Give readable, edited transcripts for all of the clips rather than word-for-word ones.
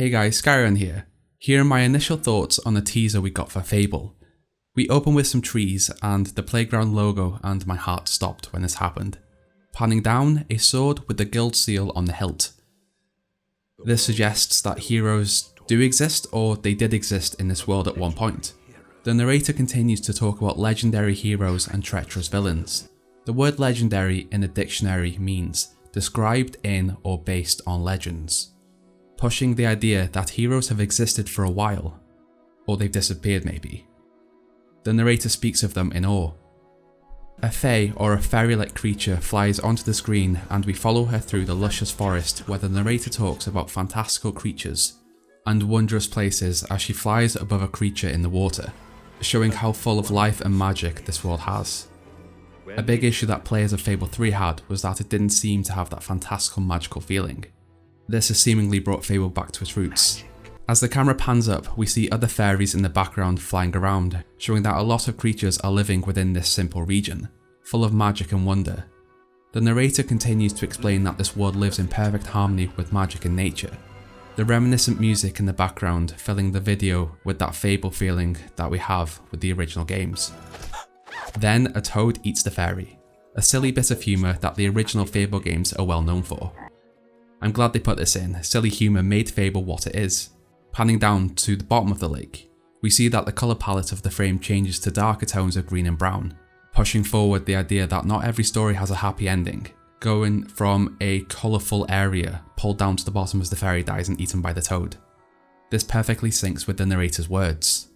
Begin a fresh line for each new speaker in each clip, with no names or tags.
Hey guys, Skyrionn here. Here are my initial thoughts on the teaser we got for Fable. We open with some trees and the playground logo, and my heart stopped when this happened. Panning down, a sword with the guild seal on the hilt. This suggests that heroes do exist, or they did exist in this world at one point. The narrator continues to talk about legendary heroes and treacherous villains. The word legendary in the dictionary means described in or based on legends, pushing the idea that heroes have existed for a while, or they've disappeared maybe. The narrator speaks of them in awe. A fae or a fairy-like creature flies onto the screen and we follow her through the luscious forest where the narrator talks about fantastical creatures and wondrous places as she flies above a creature in the water, showing how full of life and magic this world has. A big issue that players of Fable 3 had was that it didn't seem to have that fantastical magical feeling. This has seemingly brought Fable back to its roots. As the camera pans up, we see other fairies in the background flying around, showing that a lot of creatures are living within this simple region, full of magic and wonder. The narrator continues to explain that this world lives in perfect harmony with magic and nature. The reminiscent music in the background filling the video with that Fable feeling that we have with the original games. Then a toad eats the fairy, a silly bit of humour that the original Fable games are well known for. I'm glad they put this in, silly humour made Fable what it is. Panning down to the bottom of the lake, we see that the colour palette of the frame changes to darker tones of green and brown, pushing forward the idea that not every story has a happy ending, going from a colourful area pulled down to the bottom as the fairy dies and eaten by the toad. This perfectly syncs with the narrator's words.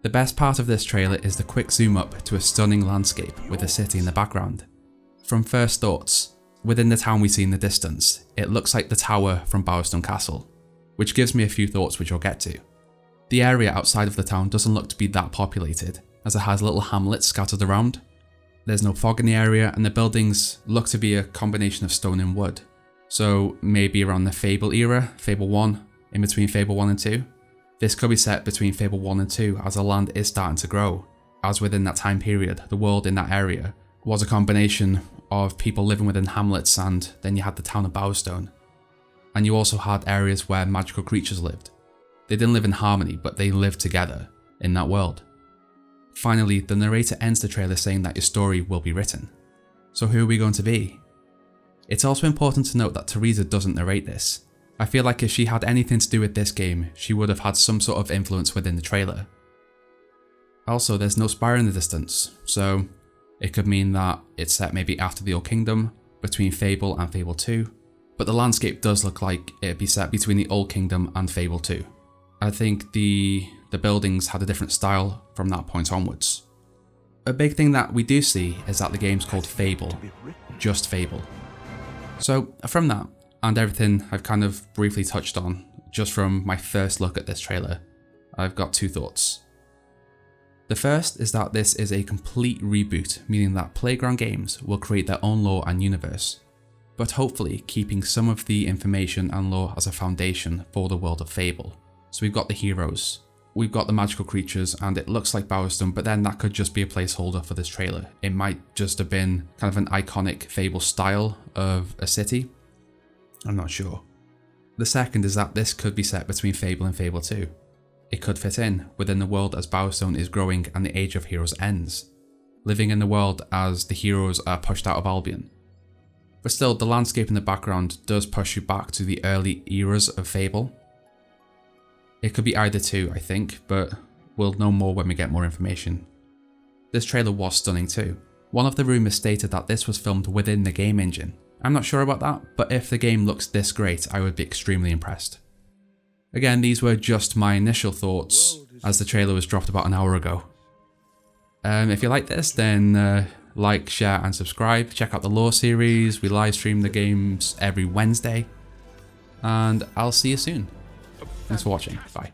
The best part of this trailer is the quick zoom up to a stunning landscape with a city in the background. From first thoughts, within the town we see in the distance, it looks like the tower from Bowerstone Castle, which gives me a few thoughts which I'll get to. The area outside of the town doesn't look to be that populated, as it has little hamlets scattered around. There's no fog in the area and the buildings look to be a combination of stone and wood, so maybe around the Fable era, Fable 1, in between Fable 1 and 2. This could be set between Fable 1 and 2 as the land is starting to grow, as within that time period the world in that area was a combination of people living within hamlets, and then you had the town of Bowerstone. And you also had areas where magical creatures lived. They didn't live in harmony, but they lived together in that world. Finally, the narrator ends the trailer saying that your story will be written. So who are we going to be? It's also important to note that Teresa doesn't narrate this. I feel like if she had anything to do with this game, she would have had some sort of influence within the trailer. Also, there's no spire in the distance, so it could mean that it's set maybe after the Old Kingdom, between Fable and Fable 2, but the landscape does look like it'd be set between the Old Kingdom and Fable 2. I think the buildings had a different style from that point onwards. A big thing that we do see is that the game's called Fable, just Fable. So from that, and everything I've kind of briefly touched on, just from my first look at this trailer, I've got two thoughts. The first is that this is a complete reboot, meaning that Playground Games will create their own lore and universe, but hopefully keeping some of the information and lore as a foundation for the world of Fable. So we've got the heroes, we've got the magical creatures, and it looks like Bowerstone, but then that could just be a placeholder for this trailer. It might just have been kind of an iconic Fable style of a city. I'm not sure. The second is that this could be set between Fable and Fable 2. It could fit in within the world as Bowerstone is growing and the Age of Heroes ends, living in the world as the heroes are pushed out of Albion. But still, the landscape in the background does push you back to the early eras of Fable. It could be either two, I think, but we'll know more when we get more information. This trailer was stunning too. One of the rumours stated that this was filmed within the game engine. I'm not sure about that, but if the game looks this great, I would be extremely impressed. Again, these were just my initial thoughts as the trailer was dropped about an hour ago. If you like this, then like, share and subscribe. Check out the lore series. We live stream the games every Wednesday. And I'll see you soon. Thanks for watching. Bye.